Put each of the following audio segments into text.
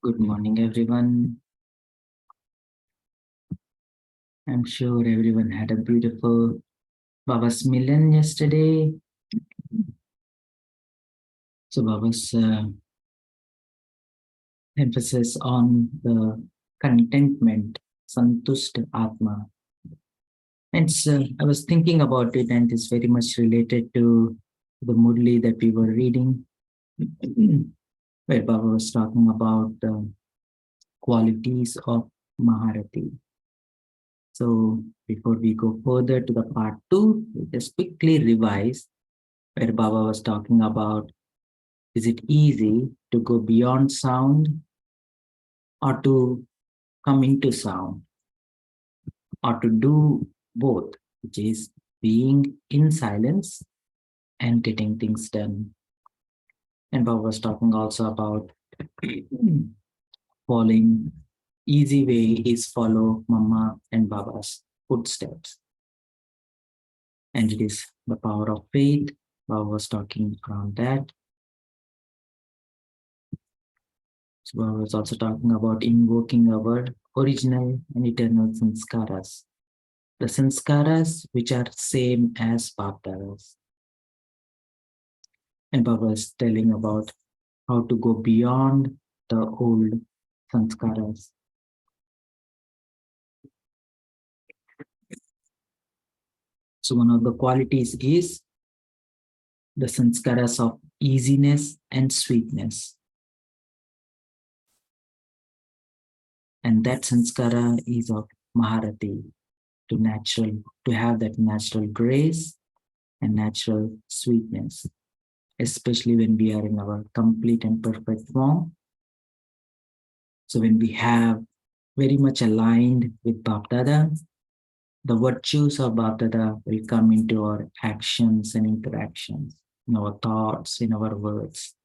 Good morning, everyone. I'm sure everyone had a beautiful Baba's Milan yesterday. So, Baba's emphasis on the contentment, Santushta Atma. And I was thinking about it, and it's very much related to the Murli that we were reading, where Baba was talking about the qualities of Maharathi. So, before we go further to the part 2, we just quickly revise where Baba was talking about, is it easy to go beyond sound or to come into sound or to do both, which is being in silence and getting things done. And Baba was talking also about following easy way is follow Mama and Baba's footsteps. And it is the power of faith. Baba was talking around that. So I was also talking about invoking our original and eternal sanskaras. The sanskaras which are same as Bapdadas. And Baba is telling about how to go beyond the old sanskaras. So one of the qualities is the sanskaras of easiness and sweetness. And that sanskara is of Maharathi, to have that natural grace and natural sweetness, especially when we are in our complete and perfect form. So when we have very much aligned with Bapdada, the virtues of Bapdada will come into our actions and interactions, in our thoughts, in our words.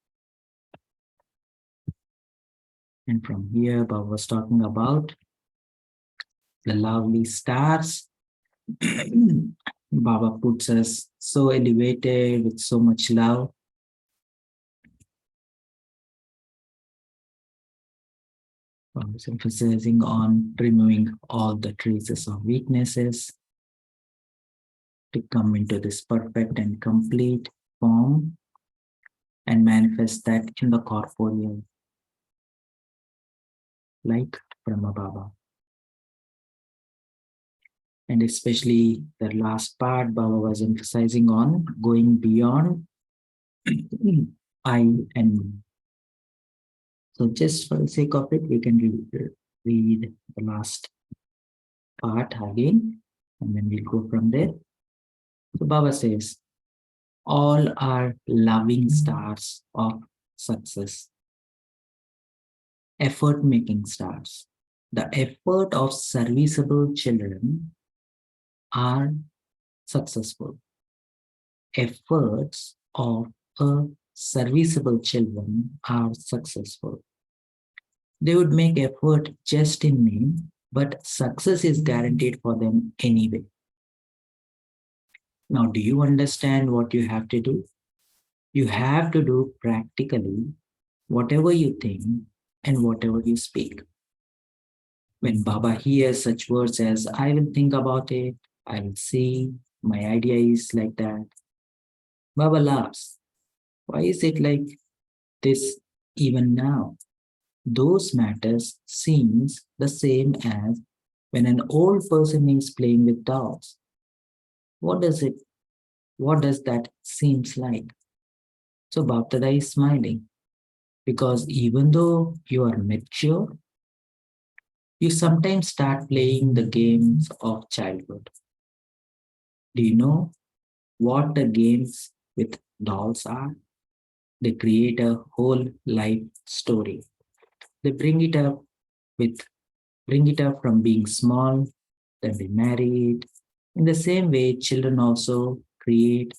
And from here, Baba was talking about the lovely stars. Baba puts us so elevated with so much love. Baba was emphasizing on removing all the traces of weaknesses to come into this perfect and complete form and manifest that in the corporeal, like Brahma Baba. And especially the last part, Baba was emphasizing on going beyond I and me. So just for the sake of it, we can read the last part again, and then we'll go from there. So Baba says, all are loving stars of success, effort-making stars. The effort of serviceable children are successful. Efforts of serviceable children are successful. They would make effort just in name, but success is guaranteed for them anyway. Now, do you understand what you have to do? You have to do practically whatever you think and whatever you speak. When Baba hears such words as, I will think about it, I will see, my idea is like that, Baba laughs. Why is it like this even now? Those matters seems the same as when an old person is playing with dolls. What does that seems like? So Baptada is smiling because even though you are mature, you sometimes start playing the games of childhood. Do you know what the games with dolls are? They create a whole life story. They bring it up from being small, then they married. In the same way, children also create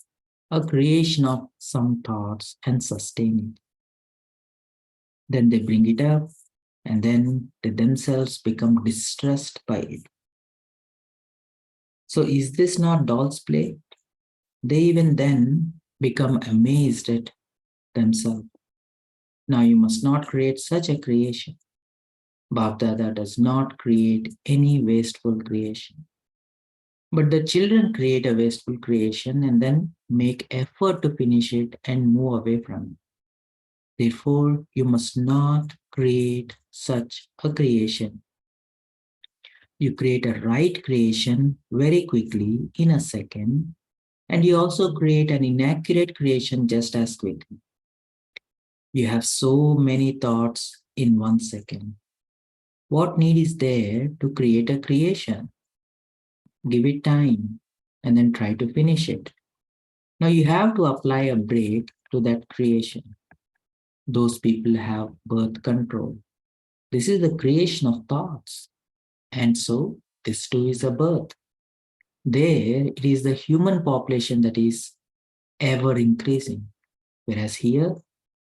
a creation of some thoughts and sustain it. Then they bring it up, and then they themselves become distressed by it. So is this not doll's play? They even then become amazed at themselves. Now you must not create such a creation. Bapdada does not create any wasteful creation. But the children create a wasteful creation and then make effort to finish it and move away from it. Therefore, you must not create such a creation. You create a right creation very quickly in a second, and you also create an inaccurate creation just as quickly. You have so many thoughts in 1 second. What need is there to create a creation? Give it time and then try to finish it. Now you have to apply a break to that creation. Those people have birth control. This is the creation of thoughts. And so this too is a birth. There it is the human population that is ever increasing. Whereas here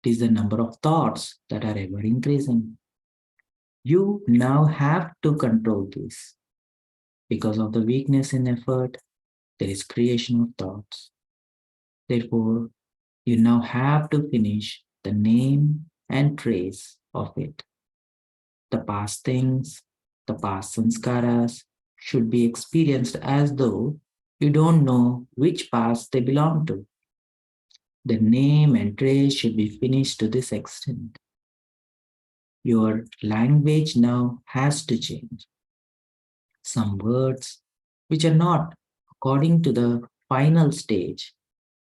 it is the number of thoughts that are ever increasing. You now have to control this. Because of the weakness in effort, there is creation of thoughts. Therefore, you now have to finish the name and trace of it. The past things, the past sanskaras should be experienced as though you don't know which past they belong to. The name and trace should be finished to this extent. Your language now has to change. Some words which are not according to the final stage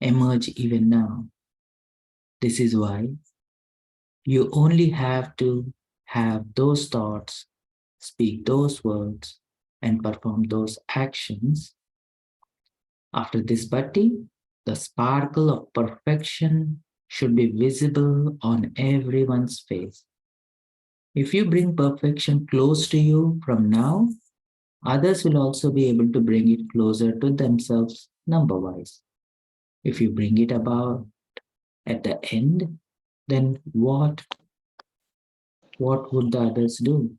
emerge even now. This is why you only have to have those thoughts, speak those words, and perform those actions. After this bhatti, the sparkle of perfection should be visible on everyone's face. If you bring perfection close to you from now, others will also be able to bring it closer to themselves number-wise. If you bring it about at the end, then what would the others do?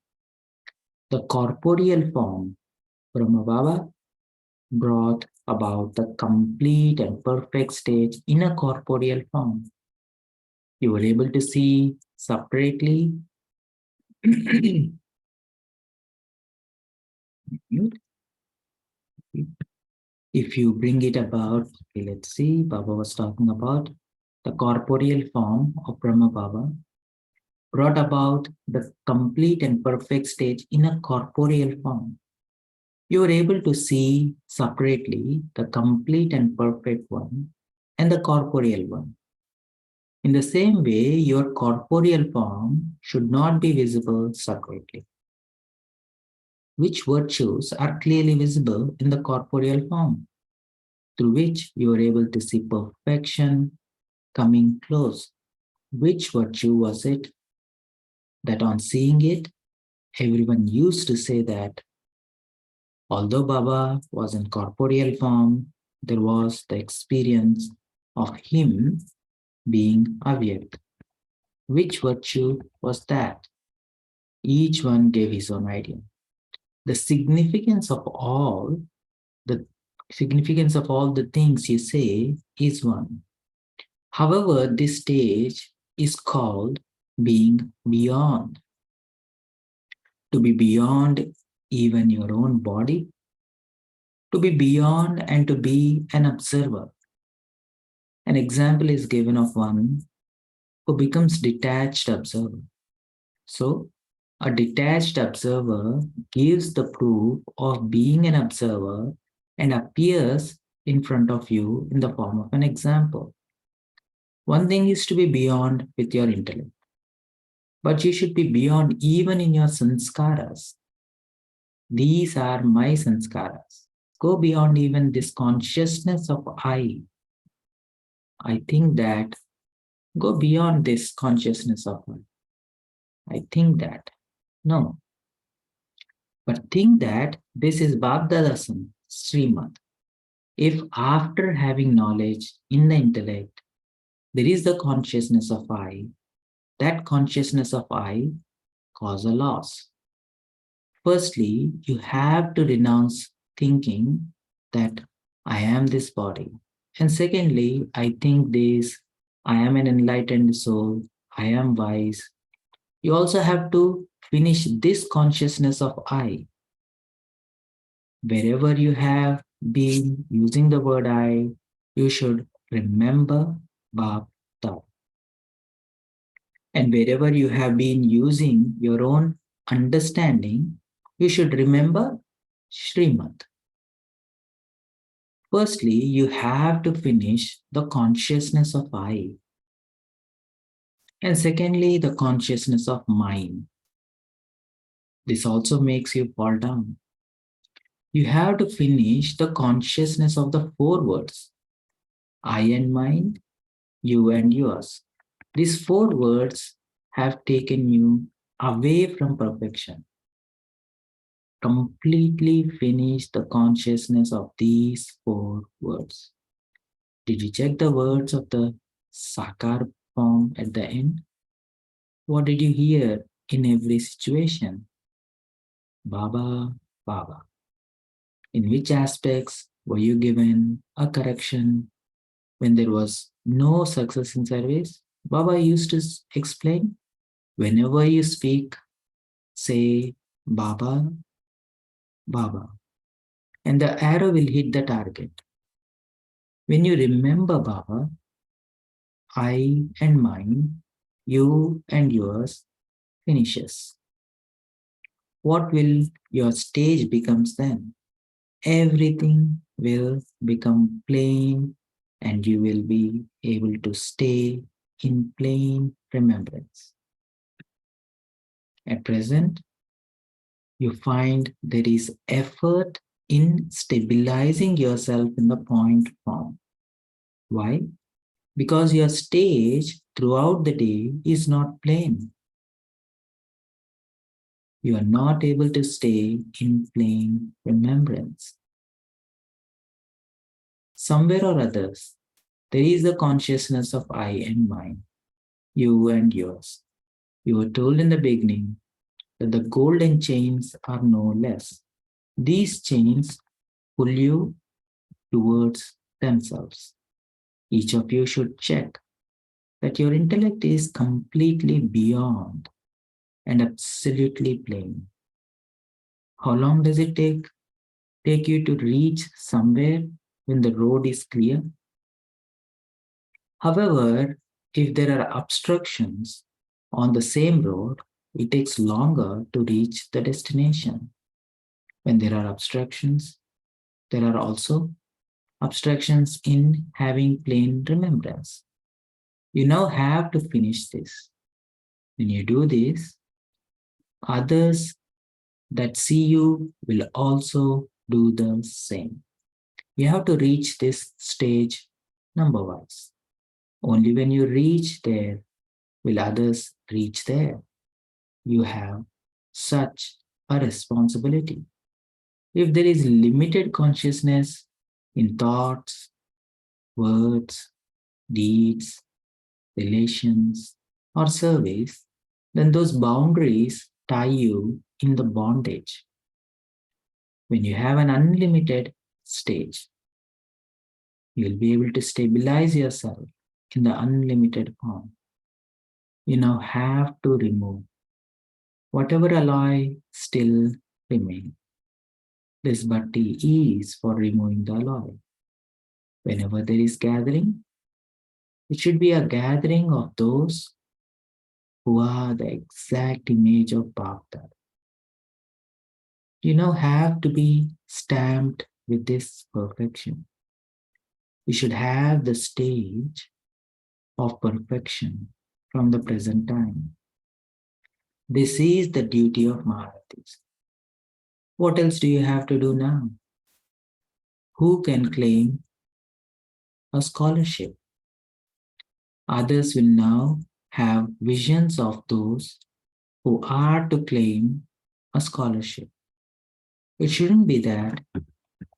The corporeal form, Brahma Baba, brought about the complete and perfect stage in a corporeal form. You were able to see separately. If you bring it about, okay, let's see, Baba was talking about the corporeal form of Brahma Baba brought about the complete and perfect stage in a corporeal form. You are able to see separately the complete and perfect one and the corporeal one. In the same way, your corporeal form should not be visible separately. Which virtues are clearly visible in the corporeal form, through which you are able to see perfection coming close? Which virtue was it that on seeing it, everyone used to say that although Baba was in corporeal form, there was the experience of him being Avyakt. Which virtue was that? Each one gave his own idea. The significance of all the things you say is one. However, this stage is called being beyond. To be beyond even your own body, to be beyond and to be an observer. An example is given of one who becomes detached observer. So, a detached observer gives the proof of being an observer and appears in front of you in the form of an example. One thing is to be beyond with your intellect, but you should be beyond even in your sanskaras. These are my sanskaras. Go beyond even this consciousness of I. I think that. Go beyond this consciousness of I think that. No. But think that this is Bhagdadasan, Srimad. If after having knowledge in the intellect, there is the consciousness of I, that consciousness of I cause a loss. Firstly, you have to renounce thinking that I am this body. And secondly, I think this, I am an enlightened soul, I am wise. You also have to finish this consciousness of I. Wherever you have been using the word I, you should remember Bhakta. And wherever you have been using your own understanding, you should remember Srimad. Firstly, you have to finish the consciousness of I. And secondly, the consciousness of mind. This also makes you fall down. You have to finish the consciousness of the four words I and mine, you and yours. These four words have taken you away from perfection. Completely finish the consciousness of these four words. Did you check the words of the Sakar form at the end? What did you hear in every situation? Baba, Baba. In which aspects were you given a correction when there was no success in service? Baba used to explain, whenever you speak, say Baba, Baba, and the arrow will hit the target. When you remember Baba, I and mine, you and yours finishes. What will your stage becomes then? Everything will become plain and you will be able to stay in plain remembrance. At present, you find there is effort in stabilizing yourself in the point form. Why? Because your stage throughout the day is not plain. You are not able to stay in plain remembrance. Somewhere or others, there is a consciousness of I and mine, you and yours. You were told in the beginning that the golden chains are no less. These chains pull you towards themselves. Each of you should check that your intellect is completely beyond and absolutely plain. How long does it take you to reach somewhere when the road is clear? However, if there are obstructions on the same road, it takes longer to reach the destination. When there are obstructions, there are also obstructions in having plain remembrance. You now have to finish this. When you do this, others that see you will also do the same. You have to reach this stage number wise. Only when you reach there will others reach there. You have such a responsibility. If there is limited consciousness in thoughts, words, deeds, relations, or service, then those boundaries tie you in the bondage. When you have an unlimited stage, you'll be able to stabilize yourself in the unlimited form. You now have to remove whatever alloy still remains. This bhakti is for removing the alloy. Whenever there is gathering, it should be a gathering of those who are the exact image of Bhakta. You now have to be stamped with this perfection. You should have the stage of perfection from the present time. This is the duty of Maharathis. What else do you have to do now? Who can claim a scholarship? Others will now have visions of those who are to claim a scholarship. It shouldn't be that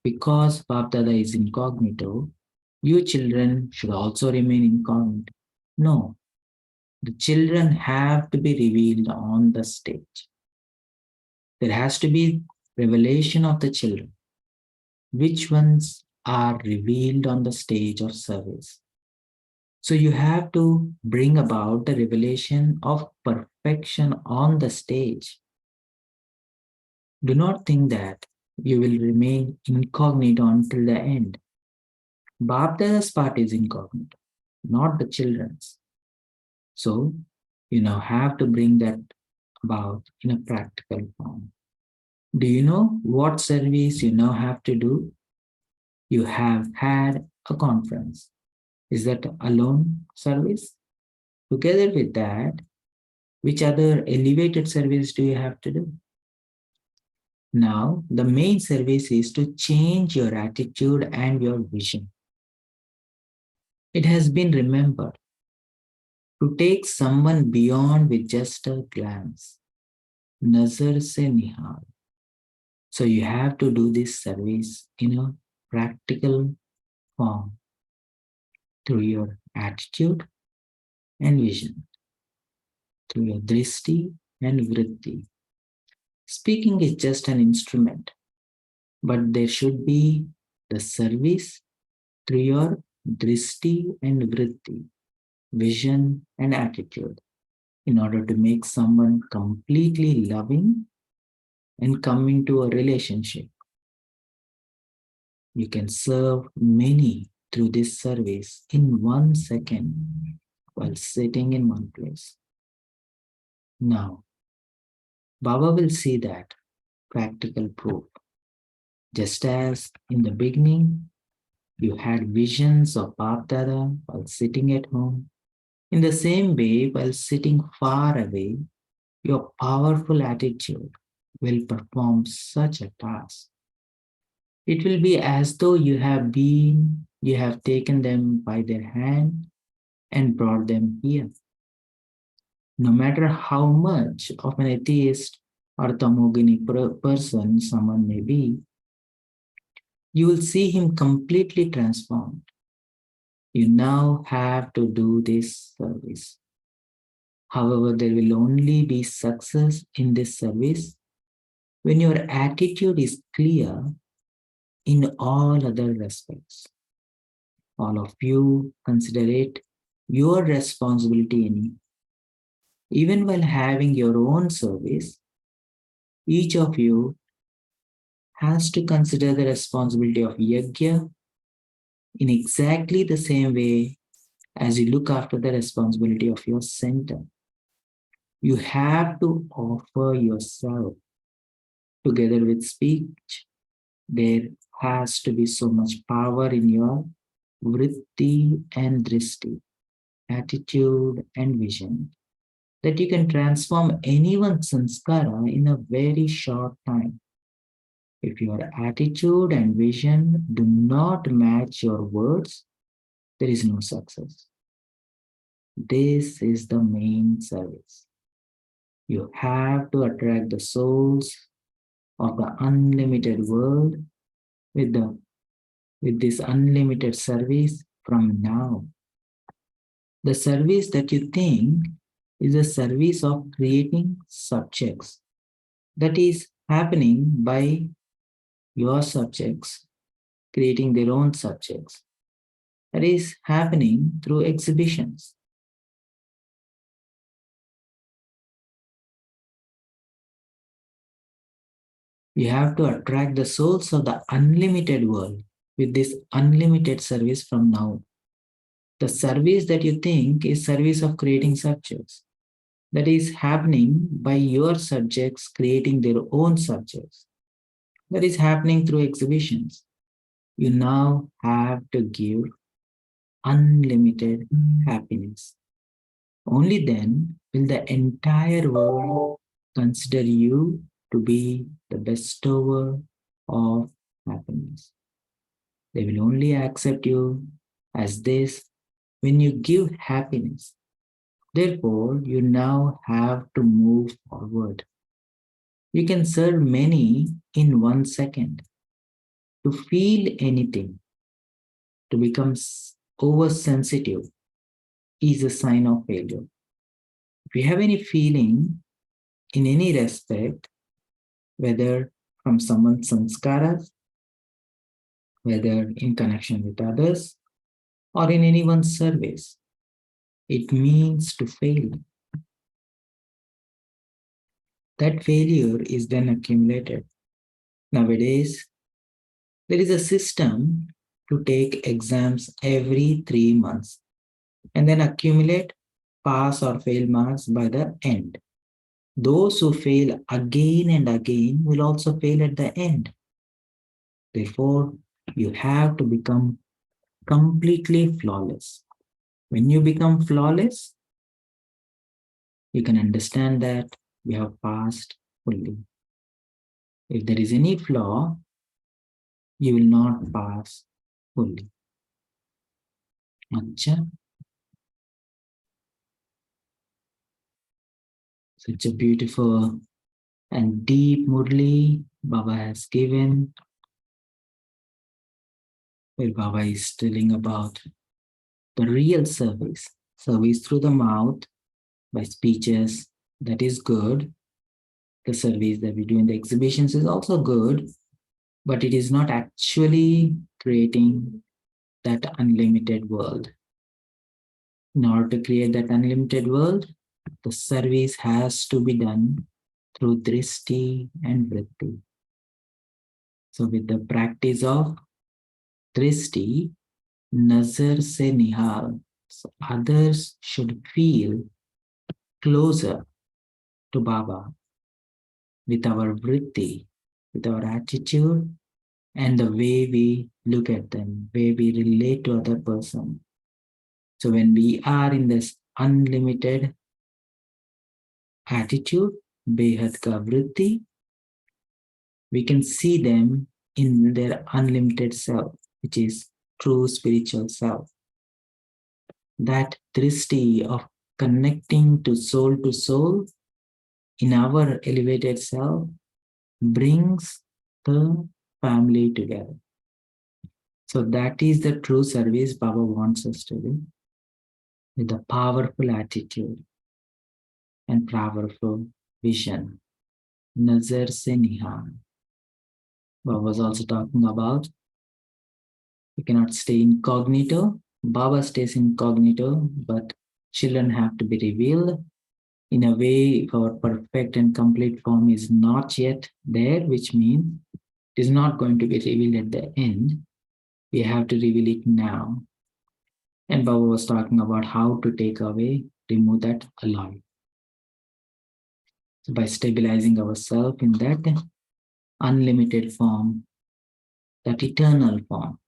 because Bapdada is incognito, you children should also remain incognito. No, the children have to be revealed on the stage. There has to be revelation of the children. Which ones are revealed on the stage of service? So you have to bring about the revelation of perfection on the stage. Do not think that you will remain incognito until the end. Baptada's part is incognito, not the children's. So you now have to bring that about in a practical form. Do you know what service you now have to do? You have had a conference. Is that alone service? Together with that, which other elevated service do you have to do? Now, the main service is to change your attitude and your vision. It has been remembered to take someone beyond with just a glance. Nazar se nihal. So you have to do this service in a practical form through your attitude and vision, through your drishti and vritti. Speaking is just an instrument, but there should be the service through your drishti and vritti, vision and attitude, in order to make someone completely loving and come into a relationship. You can serve many through this service in 1 second while sitting in one place. Now, Baba will see that practical proof. Just as in the beginning, you had visions of Bapdada while sitting at home, in the same way, while sitting far away, your powerful attitude will perform such a task. It will be as though you have taken them by their hand and brought them here. No matter how much of an atheist or tamogini person someone may be, you will see him completely transformed. You now have to do this service. However, there will only be success in this service when your attitude is clear in all other respects. All of you consider it your responsibility. Even while having your own service, each of you has to consider the responsibility of yajna in exactly the same way as you look after the responsibility of your center. You have to offer yourself together with speech. There has to be so much power in your vritti and drishti, attitude and vision, that you can transform anyone's sanskara in a very short time. If your attitude and vision do not match your words, there is no success. This is the main service. You have to attract the souls of the unlimited world with this unlimited service from now. The service that you think is a service of creating subjects. That is happening by your subjects creating their own subjects. That is happening through exhibitions. You have to attract the souls of the unlimited world with this unlimited service from now. The service that you think is service of creating subjects. That is happening by your subjects creating their own subjects. That is happening through exhibitions. You now have to give unlimited happiness. Only then will the entire world consider you to be the bestower of happiness. They will only accept you as this when you give happiness. Therefore, you now have to move forward. You can serve many in 1 second. To feel anything, to become oversensitive, is a sign of failure. If you have any feeling in any respect, whether from someone's sanskaras, whether in connection with others, or in anyone's service, It means to fail. That failure is then accumulated. Nowadays, there is a system to take exams every 3 months and then accumulate pass or fail marks by the end. Those who fail again and again will also fail at the end. Therefore, you have to become completely flawless. When you become flawless, you can understand that you have passed fully. If there is any flaw, you will not pass fully. Acha. Such a beautiful and deep Murli Baba has given, where Baba is telling about the real service. Service through the mouth by speeches, that is good. The service that we do in the exhibitions is also good, but it is not actually creating that unlimited world. In order to create that unlimited world, the service has to be done through drishti and vritti. So with the practice of drishti, nazar se nihal, so others should feel closer to Baba with our vritti, with our attitude, and the way we look at them, way we relate to other person. So when we are in this unlimited attitude, behad ka vritti, we can see them in their unlimited self, which is true spiritual self. That drishti of connecting to soul in our elevated self brings the family together. So that is the true service Baba wants us to do, with a powerful attitude and powerful vision. Nazar se nihal. Baba was also talking about you cannot stay incognito. Baba stays incognito, but children have to be revealed in a way if our perfect and complete form is not yet there, which means it is not going to be revealed at the end. We have to reveal it now. And Baba was talking about how to take away, remove that alloy. So by stabilizing ourselves in that unlimited form, that eternal form.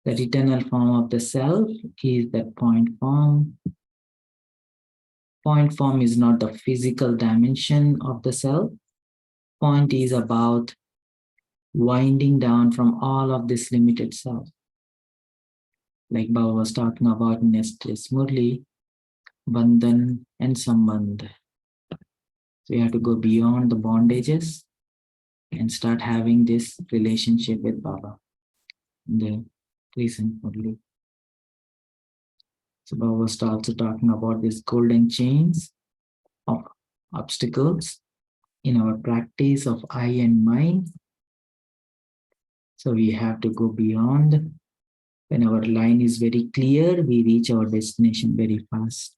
That eternal form of the self is that point form. Point form is not the physical dimension of the self. Point is about winding down from all of this limited self. Like Baba was talking about in yesterday's Murli, Bandhan and Sambandh. So you have to go beyond the bondages and start having this relationship with Baba. The recent Murli. So Baba was also talking about these golden chains of obstacles in our practice of I and mind. So we have to go beyond. When our line is very clear, we reach our destination very fast.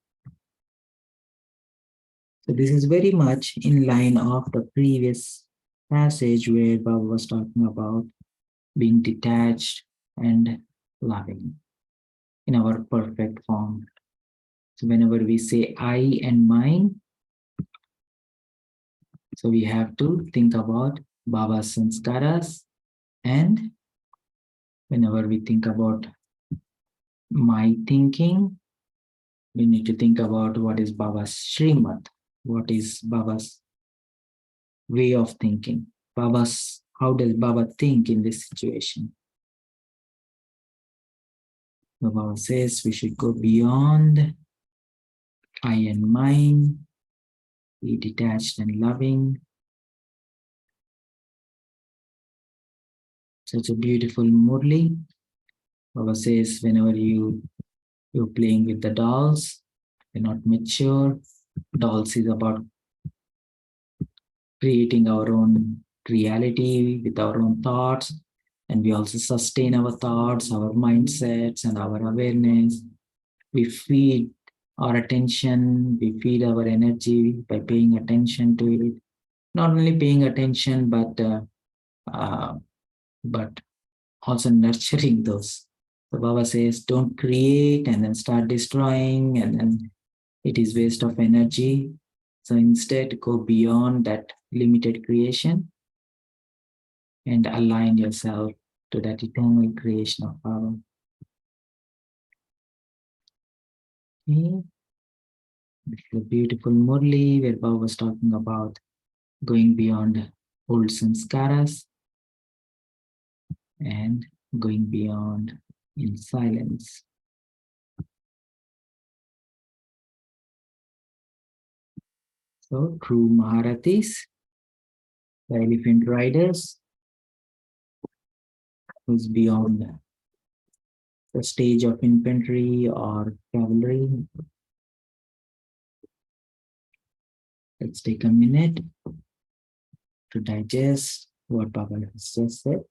So this is very much in line of the previous passage where Baba was talking about being detached and loving in our perfect form. So whenever we say I and mine, so we have to think about Baba's sanskaras, and whenever we think about my thinking, we need to think about what is Baba's Srimad, what is Baba's way of thinking. How does Baba think in this situation? So Baba says we should go beyond I and mine, be detached and loving. Such a beautiful Murli. Baba says whenever you're playing with the dolls, you're not mature. Dolls is about creating our own reality with our own thoughts, and we also sustain our thoughts, our mindsets, and our awareness. We feed our attention, we feel our energy by paying attention to it. Not only paying attention, uh, but also nurturing those. So Baba says, don't create and then start destroying, and then it is waste of energy. So instead, go beyond that limited creation and align yourself to that eternal creation of power. Okay. This is a beautiful Murli where Baba was talking about going beyond old sanskaras and going beyond in silence. So true Maharathis, the elephant riders, who's beyond the stage of infantry or cavalry. Let's take a minute to digest what Baba has just said.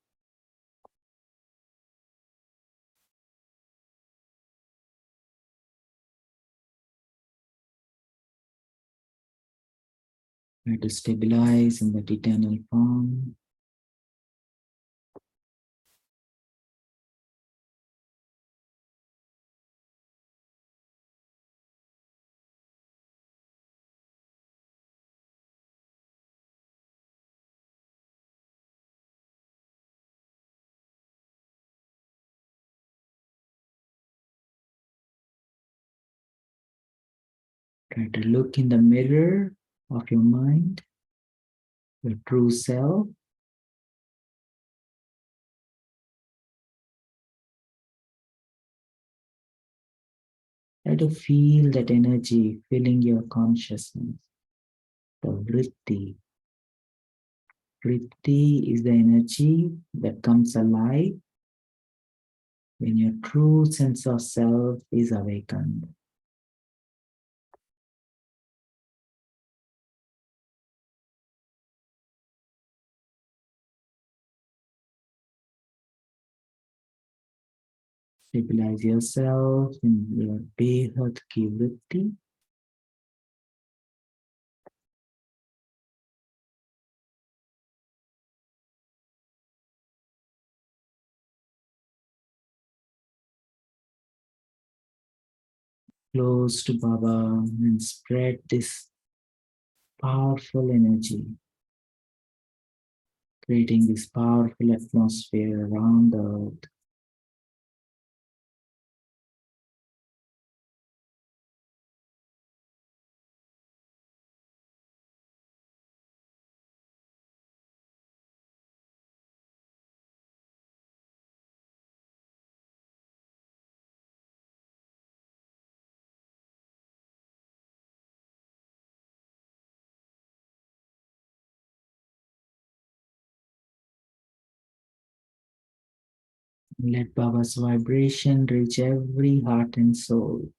Try to stabilize in that eternal form. Try to look in the mirror of your mind, your true self. Try to feel that energy filling your consciousness. The vritti. Vritti is the energy that comes alive when your true sense of self is awakened. Stabilize yourself in your Behad ki vritti. Close to Baba and spread this powerful energy, creating this powerful atmosphere around the earth. Let Baba's vibration reach every heart and soul.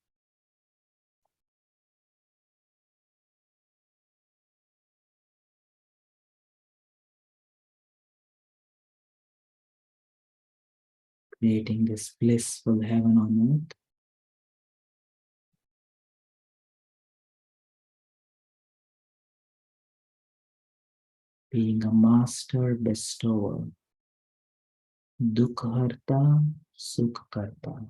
Creating this blissful heaven on earth. Being a master bestower. Dukh harta, sukh karta.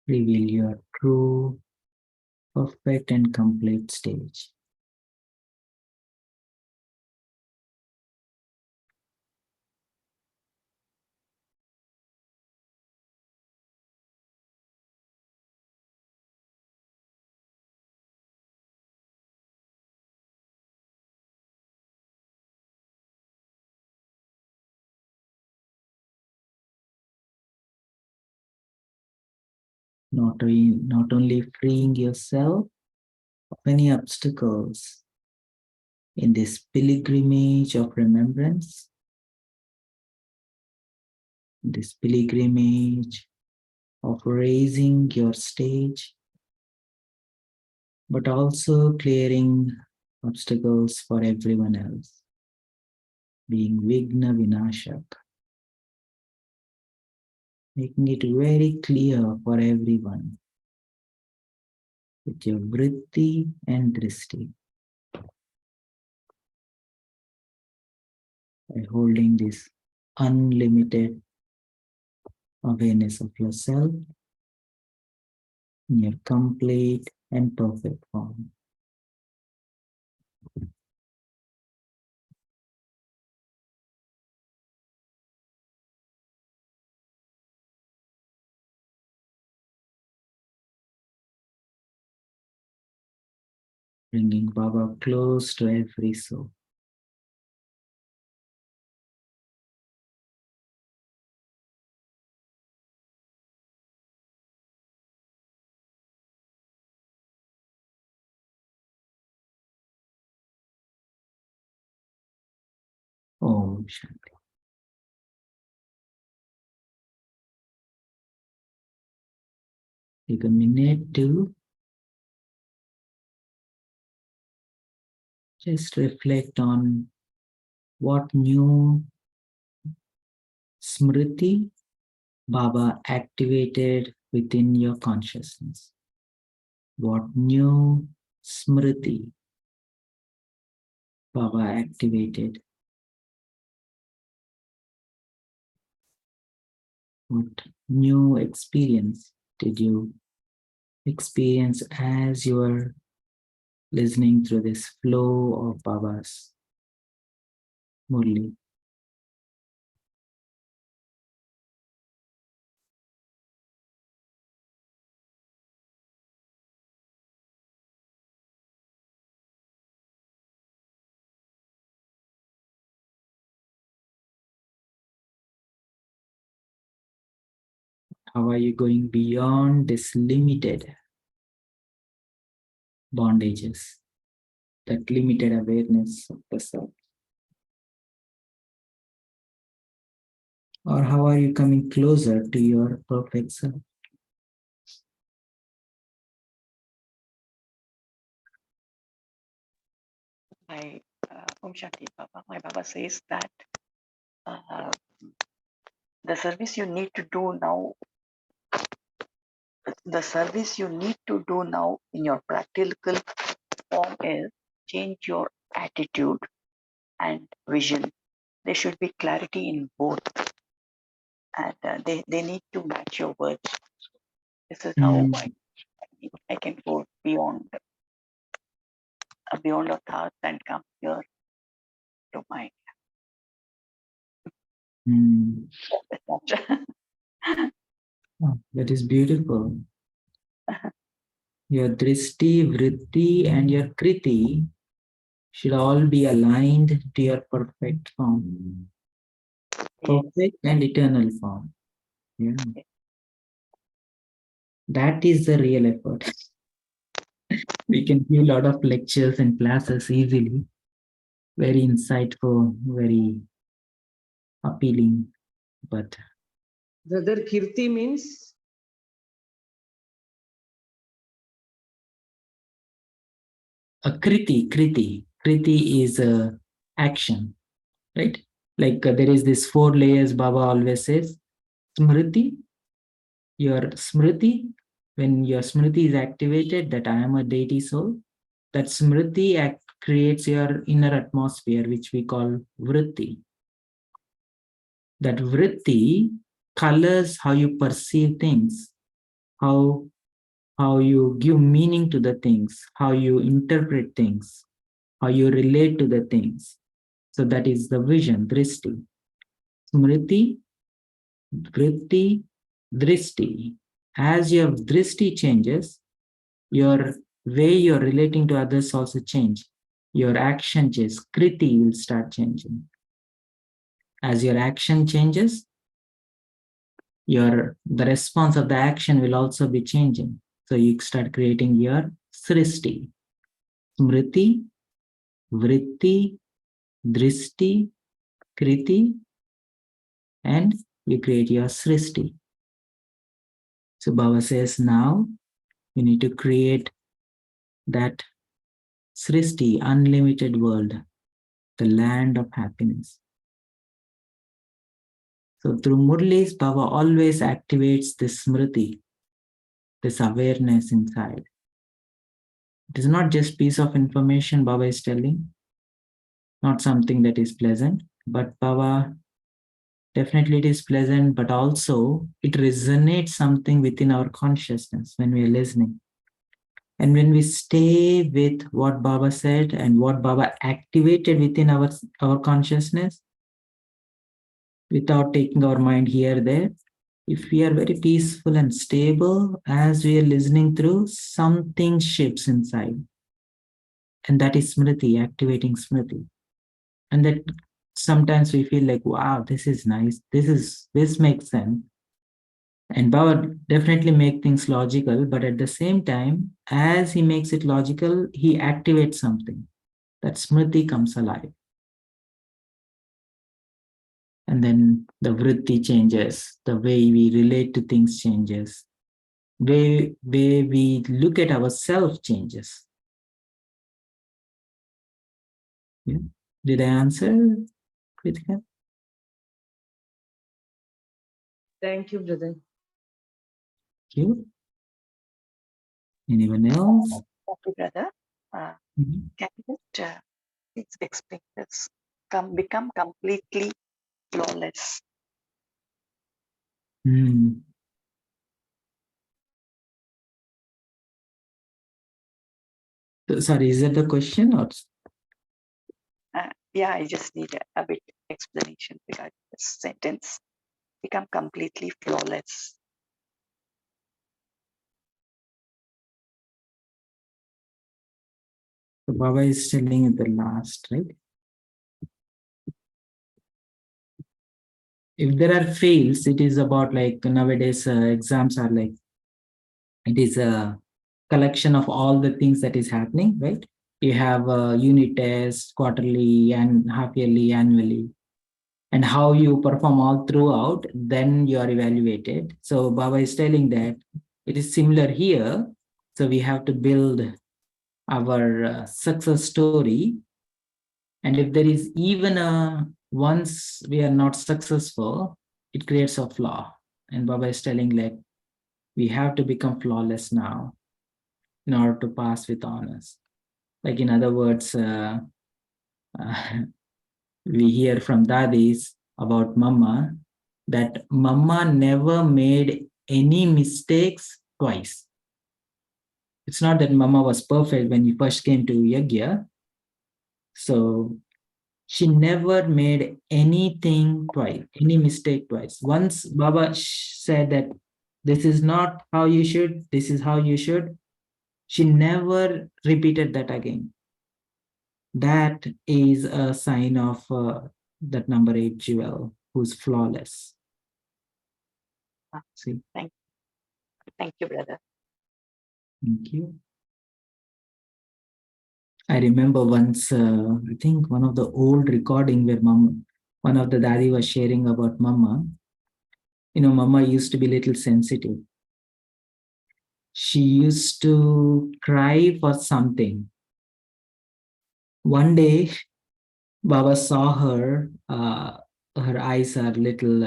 Reveal your true, perfect and complete stage. not only freeing yourself of any obstacles in this pilgrimage of remembrance, this pilgrimage of raising your stage, but also clearing obstacles for everyone else, being Vigna Vinashak, making it very clear for everyone with your vritti and dristi. By holding this unlimited awareness of yourself in your complete and perfect form. Bringing Baba close to every soul. Om Shanti. Take a minute to just reflect on what new smriti Baba activated within your consciousness. What new smriti Baba activated? What new experience did you experience as you were listening through this flow of Baba's Murli? How are you going beyond this limited bondages, that limited awareness of the self? Or how are you coming closer to your perfect self? My Om Shanti Baba, my Baba says that the service you need to do now, the service you need to do now in your practical form is change your attitude and vision. There should be clarity in both, and they need to match your words. This is how I can go beyond the thoughts and come here to my. Oh, that is beautiful. Your dristi, vritti, and your kriti should all be aligned to your perfect form. Perfect and eternal form. Yeah. That is the real effort. We can give a lot of lectures and classes easily. Very insightful, very appealing. But Brother Kirti means? a kriti is a action, right? Like there is this 4 layers Baba always says. Smriti, your smriti, when your smriti is activated, that I am a deity soul, that smriti creates your inner atmosphere, which we call vritti. That vritti colors how you perceive things, how you give meaning to the things, how you interpret things, how you relate to the things. So that is the vision, dristi. Smriti, vritti, dristi. As your dristi changes, your way you're relating to others also change. Your action changes, kriti will start changing. As your action changes, the response of the action will also be changing. So you start creating your srishti, smriti, vritti, drishti, kriti, and you create your srishti. So Baba says now you need to create that srishti, unlimited world, the land of happiness. So through Murlis, Baba always activates this smriti, this awareness inside. It is not just piece of information Baba is telling, not something that is pleasant, but Baba, definitely it is pleasant, but also it resonates something within our consciousness when we are listening. And when we stay with what Baba said and what Baba activated within our consciousness, without taking our mind here, there, if we are very peaceful and stable as we are listening through, something shifts inside. And that is Smriti, activating Smriti. And that sometimes we feel like, wow, this is nice. This makes sense. And Baba definitely make things logical, but at the same time, as he makes it logical, he activates something. That Smriti comes alive. And then the vritti changes, the way we relate to things changes, way we look at ourselves changes. Yeah. Did I answer, Kritika? Thank you, brother. Thank you. Anyone else? Thank you, brother. Mhm. Can you just please explain this? Become completely flawless. Hmm. Sorry, is that the question or? Yeah, I just need a bit explanation regarding this sentence. Become completely flawless. So Baba is telling at the last, right? If there are fails, it is about like nowadays exams are like, it is a collection of all the things that is happening, right? You have a unit test, quarterly and half yearly, annually, and how you perform all throughout, then you are evaluated. So Baba is telling that it is similar here. So we have to build our success story. And if there is even once we are not successful, it creates a flaw. And Baba is telling like we have to become flawless now in order to pass with honors. Like in other words, uh, we hear from daddies about mama that mama never made any mistakes twice. It's not that mama was perfect when you first came to Yagya. So she never made anything twice, any mistake twice. Once Baba said that this is not how you should, this is how you should, she never repeated that again. That is a sign of that number 8 jewel who's flawless. Uh, See, Thank you, brother. thank you. I remember once, I think one of the old recording where one of the daddy was sharing about mama. You know, mama used to be little sensitive. She used to cry for something. One day, Baba saw her, her eyes are little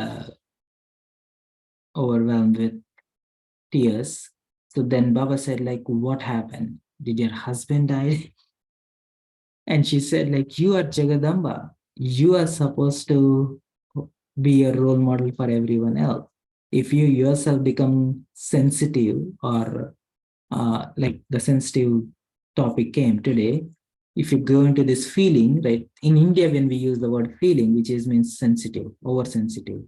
overwhelmed with tears. So then Baba said, like, what happened? Did your husband die? And she said, like, you are Jagadamba. You are supposed to be a role model for everyone else. If you yourself become sensitive or like the sensitive topic came today, if you go into this feeling, right? In India, when we use the word feeling, which is means sensitive, oversensitive,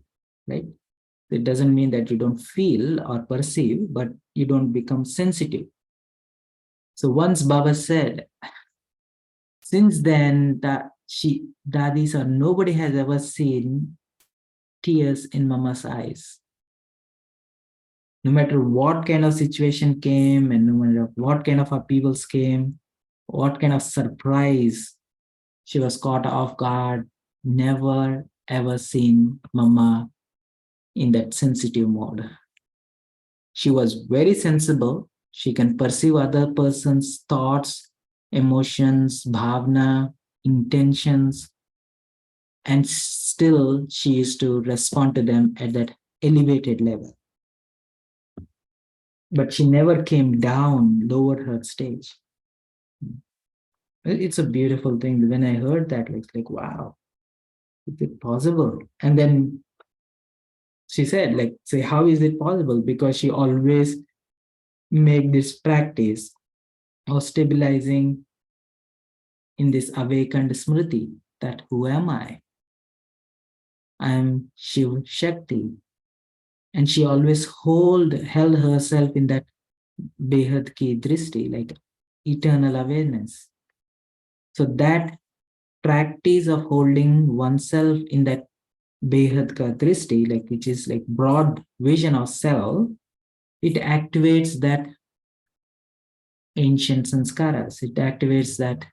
right? It doesn't mean that you don't feel or perceive, but you don't become sensitive. So once Baba said, since then that daddies or nobody has ever seen tears in mama's eyes. No matter what kind of situation came, and no matter what kind of upheavals came, what kind of surprise she was caught off guard, never ever seen Mama in that sensitive mode. She was very sensible. She can perceive other person's thoughts, emotions, bhavna, intentions, and still she used to respond to them at that elevated level. But she never came down, lowered her stage. It's a beautiful thing. When I heard that, it's like, wow, is it possible? And then she said, like, say, how is it possible? Because she always make this practice of stabilizing in this awakened smriti, that who am I? I am Shiv Shakti. And she always held herself in that Behad ki drishti, like eternal awareness. So that practice of holding oneself in that Behad ka drishti, like which is like broad vision of self, it activates that ancient sanskaras. It activates that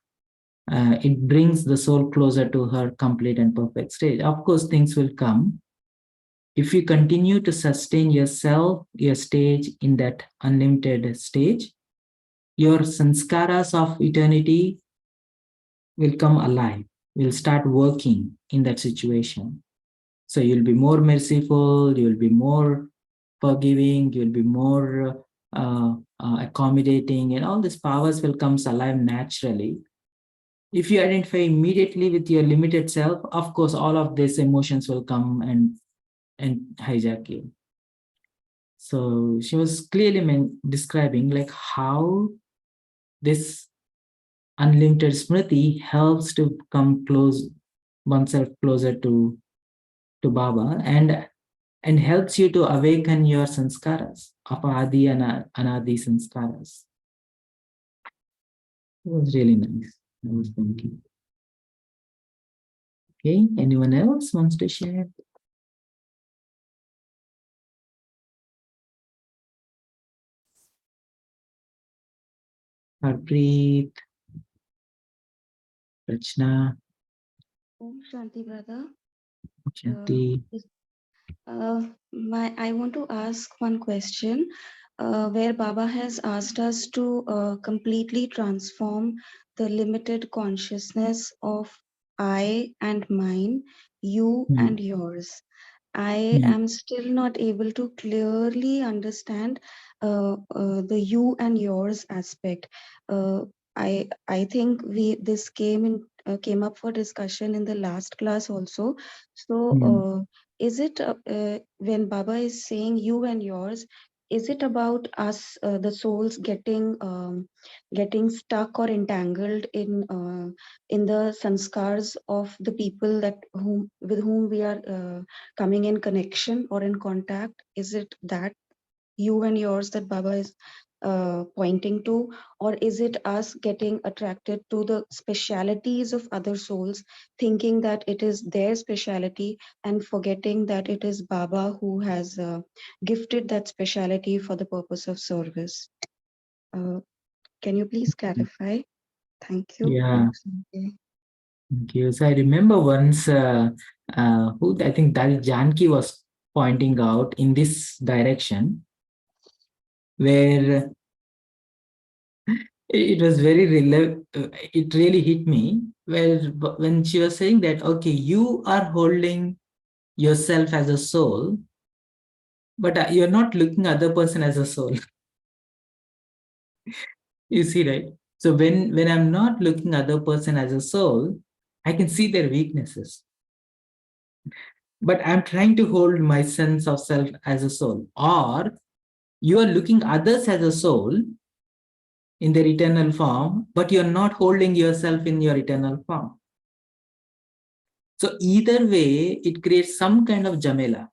it brings the soul closer to her complete and perfect state. Of course, things will come. If you continue to sustain yourself, your stage in that unlimited stage, your sanskaras of eternity will come alive, will start working in that situation. So you'll be more merciful, you'll be more forgiving, you'll be more accommodating, and all these powers will come alive naturally. If you identify immediately with your limited self, of course, all of these emotions will come and hijack you. So she was clearly describing like how this unlimited smriti helps to come close oneself closer to Baba and helps you to awaken your sanskaras, apadi and anadi sanskaras. It was really nice. I was thinking. Okay, anyone else wants to share? Harpreet, Rachna, Om Shanti, brother. Shanti. I want to ask one question where Baba has asked us to completely transform the limited consciousness of I and mine, you Hmm. and yours. I Hmm. am still not able to clearly understand the you and yours aspect. Uh, I think this came up for discussion in the last class also. So Hmm. is it when Baba is saying you and yours? Is it about us, the souls, getting stuck or entangled in the sanskars of the people with whom we are coming in connection or in contact? Is it that you and yours that Baba is pointing to, or is it us getting attracted to the specialities of other souls, thinking that it is their speciality and forgetting that it is Baba who has gifted that speciality for the purpose of service? Uh, can you please clarify? Thank you. Yeah, Om Shanti. thank you. So I remember once who I think Dadi Janki was pointing out in this direction, where it was very it really hit me, where when she was saying that, okay, you are holding yourself as a soul, but you're not looking other person as a soul. You see, right? So when I'm not looking other person as a soul, I can see their weaknesses, but I'm trying to hold my sense of self as a soul. Or you are looking others as a soul in their eternal form, but you're not holding yourself in your eternal form. So either way, it creates some kind of jamela.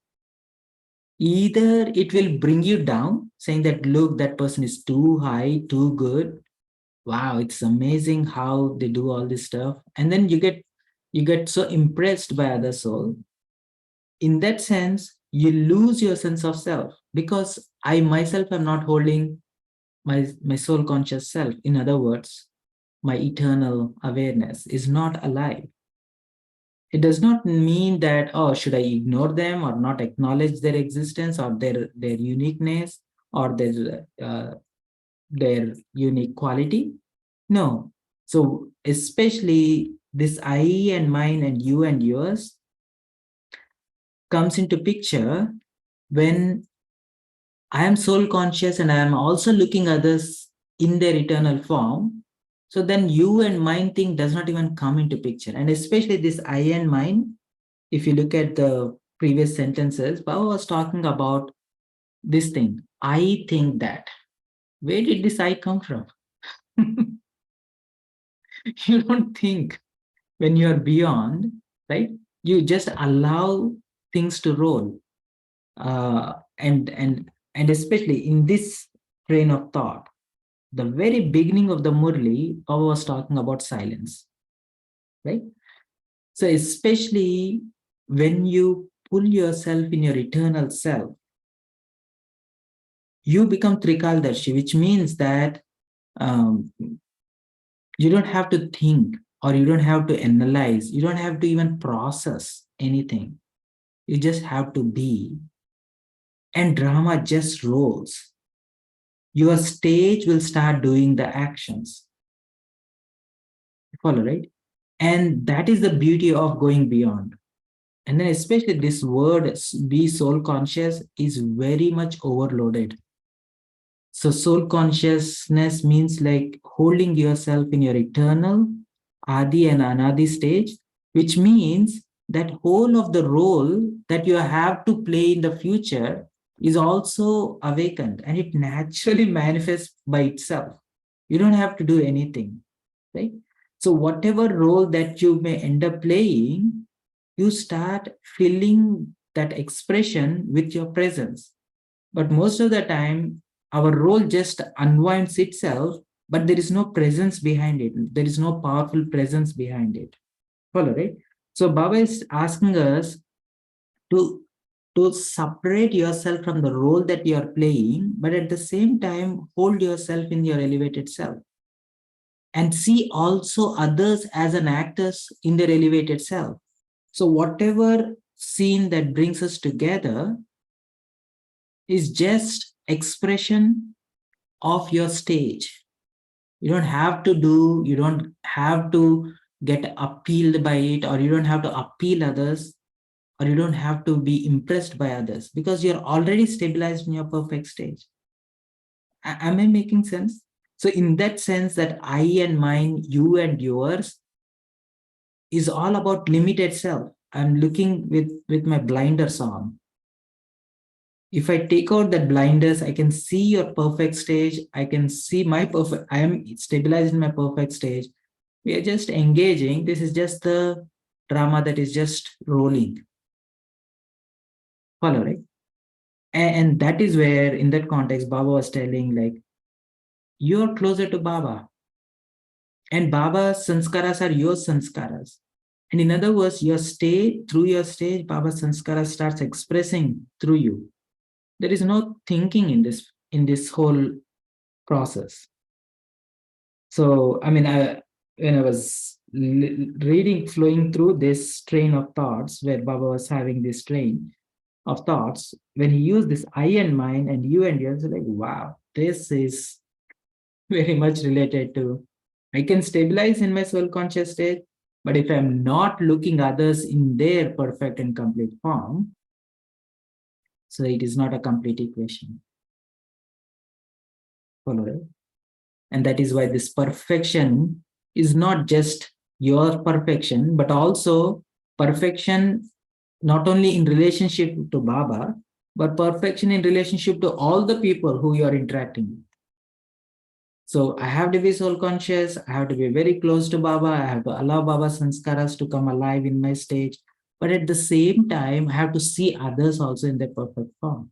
Either it will bring you down, saying that, look, that person is too high, too good. Wow, it's amazing how they do all this stuff. And then you get so impressed by other soul. In that sense, you lose your sense of self, because I myself am not holding my soul conscious self. In other words, my eternal awareness is not alive. It does not mean that, oh, should I ignore them or not acknowledge their existence or their uniqueness or their unique quality. No. So especially this I and mine and you and yours comes into picture when I am soul conscious and I am also looking others in their eternal form. So then you and mine thing does not even come into picture. And especially this I and mine, if you look at the previous sentences, Baba was talking about this thing. I think that. Where did this I come from? You don't think when you're beyond, right? You just allow things to roll. And especially in this train of thought, the very beginning of the Murli, Baba was talking about silence, right? So especially when you pull yourself in your eternal self, you become Trikaldarshi, which means that um, you don't have to think or you don't have to analyze, you don't have to even process anything. You just have to be, and drama just rolls. Your stage will start doing the actions. Follow, right? And that is the beauty of going beyond. And then especially this word, be soul conscious, is very much overloaded. So soul consciousness means like holding yourself in your eternal Adi and Anadi stage, which means that whole of the role that you have to play in the future is also awakened, and it naturally manifests by itself. You don't have to do anything, right? So whatever role that you may end up playing, you start filling that expression with your presence. But most of the time, our role just unwinds itself, but there is no presence behind it. There is no powerful presence behind it. Follow, right? So Baba is asking us to, to separate yourself from the role that you are playing, but at the same time, hold yourself in your elevated self. And see also others as an actors in their elevated self. So whatever scene that brings us together is just expression of your stage. You don't have to do, you don't have to get appealed by it, or you don't have to appeal others, or you don't have to be impressed by others, because you're already stabilized in your perfect stage. Am I making sense? So in that sense, that I and mine, you and yours, is all about limited self. I'm looking with my blinders on. If I take out that blinders, I can see your perfect stage. I can see my perfect, I am stabilized in my perfect stage. We are just engaging. This is just the drama that is just rolling. Follow, right? And that is where, in that context, Baba was telling, like, you're closer to Baba. And Baba's sanskaras are your sanskaras. And in other words, your stage, through your stage, Baba's sanskara starts expressing through you. There is no thinking in this whole process. So, I mean, when I was reading, flowing through this train of thoughts, where Baba was having this train of thoughts, when he used this I and mine and you and yours, like, wow, this is very much related to, I can stabilize in my soul conscious state, but if I'm not looking others in their perfect and complete form, so it is not a complete equation. Follow, right? And that is why this perfection is not just your perfection, but also perfection not only in relationship to Baba, but perfection in relationship to all the people who you are interacting with. So I have to be soul conscious. I have to be very close to Baba. I have to allow Baba's sanskaras to come alive in my stage. But at the same time, I have to see others also in their perfect form.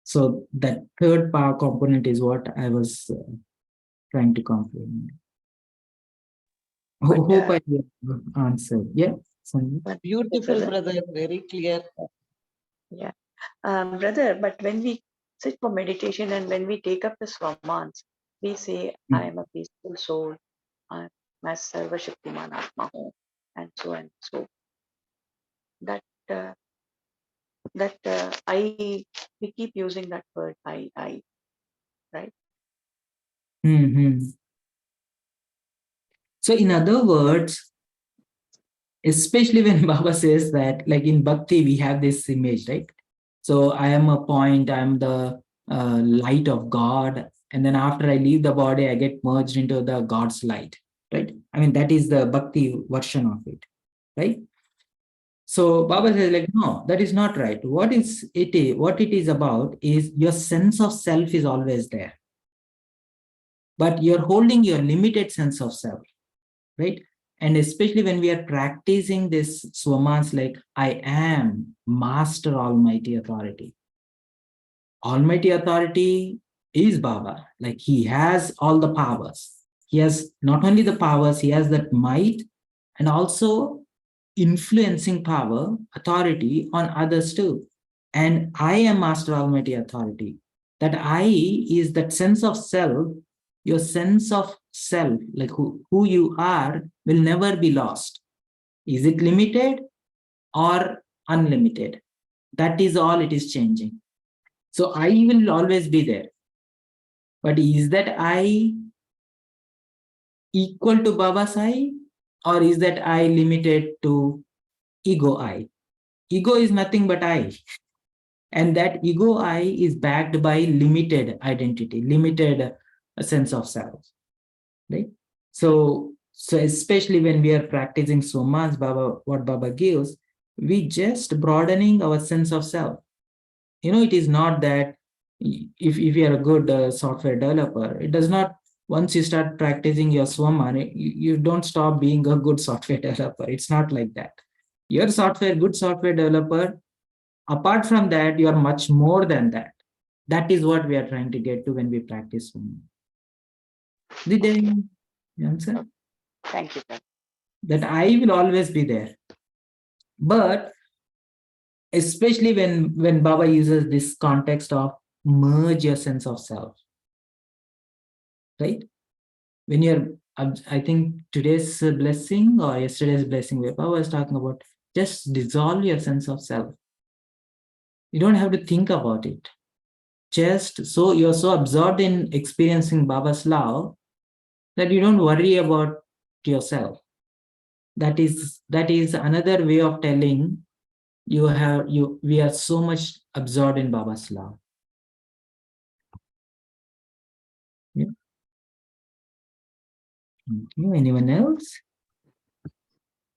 So that third power component is what I was trying to comprehend. But, Hope I answered. Yeah. Sanjay? but Beautiful, brother, brother. Very clear. Yeah. Brother, but when we sit for meditation and when we take up the swamans, we say, I am a peaceful soul, I am a Sarva Shaktiman Atma Hu, and so and so. That uh, I we keep using that word I, right? Mm-hmm. So in other words, especially when Baba says that, like in Bhakti, we have this image, right? So I am a point, I'm the light of God. And then after I leave the body, I get merged into the God's light, right? I mean, that is the Bhakti version of it, right? So Baba says, like, no, that is not right. What it is about is your sense of self is always there, but you're holding your limited sense of self, right? And especially when we are practicing this swamas, like, I am Master Almighty Authority. Almighty Authority is Baba. Like, he has all the powers. He has not only the powers, he has that might and also influencing power, authority on others too. And I am Master Almighty Authority. That I is that sense of self, your sense of self, like who you are, will never be lost. Is it limited or unlimited? That is all it is changing. So I will always be there. But is that I equal to Baba's I? Or is that I limited to ego I? Ego is nothing but I. And that ego I is backed by limited identity, limited sense of self, right? So especially when we are practicing somas, Baba, what Baba gives, we just broadening our sense of self. It is not that if you are a good software developer, it does not, once you start practicing your swaman, you don't stop being a good software developer. It's not like that. You're good software developer. Apart from that, you are much more than that. That is what we are trying to get to when we practice swaman. Did Okay. I answer? Thank you, brother. That I will always be there. But especially when Baba uses this context of merge your sense of self, right? When you're, I think today's blessing or yesterday's blessing, where Baba was talking about, just dissolve your sense of self. You don't have to think about it. Just so you're so absorbed in experiencing Baba's love that you don't worry about yourself. That is another way of telling we are so much absorbed in Baba's love. Yeah. Anyone else?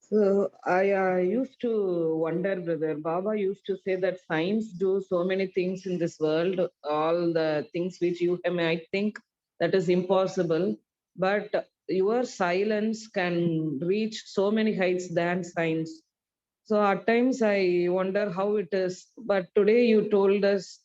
So I used to wonder, brother. Baba used to say that science do so many things in this world, all the things which you might think that is impossible, but your silence can reach so many heights than science. So at times I wonder how it is. But today you told us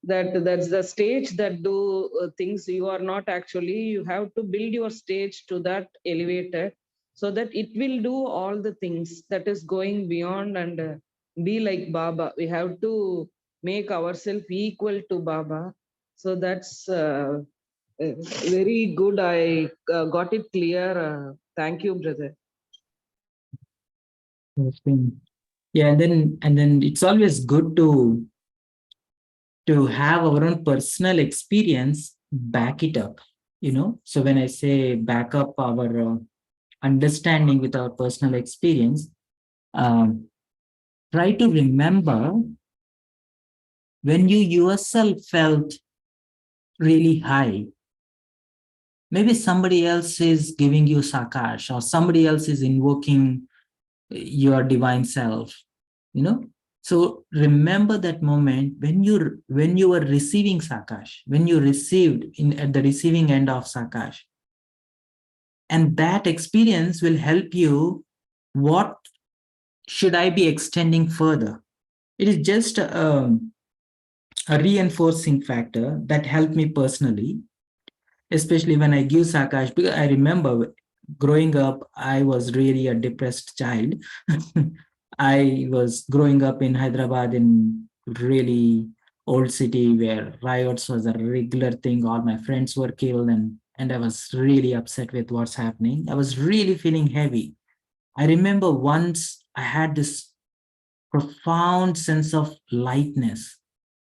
that that's the stage that do things you are not actually. You have to build your stage to that elevator so that it will do all the things that is going beyond and be like Baba. We have to make ourselves equal to Baba. So that's very good. I got it clear. Thank you, brother. Yeah, and then it's always good to have our own personal experience back it up. So when I say back up our understanding with our personal experience, um, try to remember when you yourself felt really high. Maybe somebody else is giving you sakash, or somebody else is invoking your divine self. So remember that moment when you were receiving sakash, when you received in at the receiving end of sakash, and that experience will help you. What should I be extending further? It is just a reinforcing factor that helped me personally, especially when I give sakash, because I remember growing up, I was really a depressed child. I was growing up in Hyderabad in really old city where riots was a regular thing. All my friends were killed, and I was really upset with what's happening. I was really feeling heavy. I remember once I had this profound sense of lightness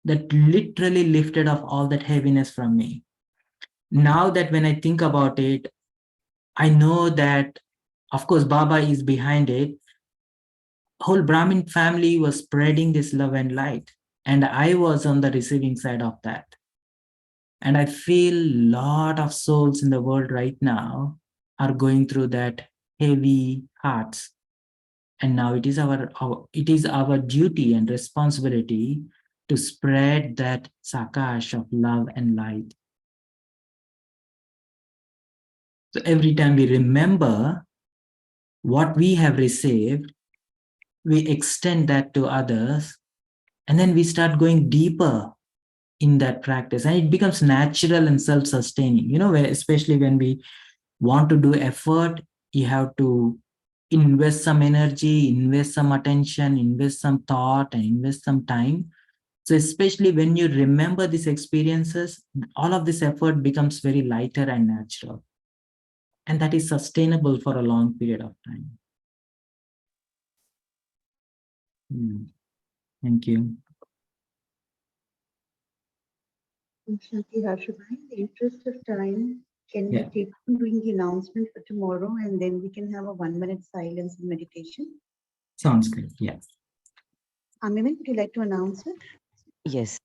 that literally lifted off all that heaviness from me. Now that when I think about it, I know that, of course, Baba is behind it. Whole Brahmin family was spreading this love and light, and I was on the receiving side of that. And I feel a lot of souls in the world right now are going through that heavy hearts. And now it is our duty and responsibility to spread that sakash of love and light. So every time we remember what we have received, we extend that to others, and then we start going deeper in that practice, and it becomes natural and self-sustaining. Especially when we want to do effort, you have to invest some energy, invest some attention, invest some thought, and invest some time. So especially when you remember these experiences, all of this effort becomes very lighter and natural, and that is sustainable for a long period of time. Thank you. Shanti Harshabhai, in the interest of time, can we take on doing the announcement for tomorrow, and then we can have a 1-minute silence and meditation? Sounds good. Yeah. Amiman, would you like to announce it? Yes.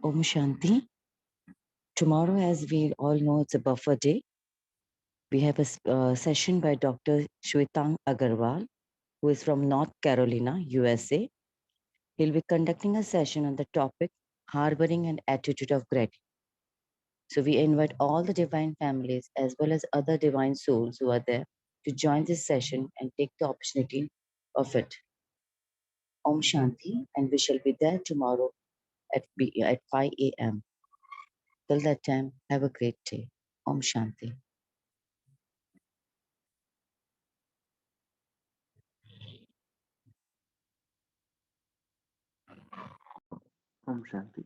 Om Shanti. Tomorrow, as we all know, it's a buffer day. We have a session by Dr. Shwetang Agarwal, who is from North Carolina, USA. He'll be conducting a session on the topic harboring an attitude of gratitude. So we invite all the divine families as well as other divine souls who are there to join this session and take the opportunity of it. Om Shanti, and we shall be there tomorrow at 5 a.m. Till that time, have a great day. Om Shanti. Om Shanti.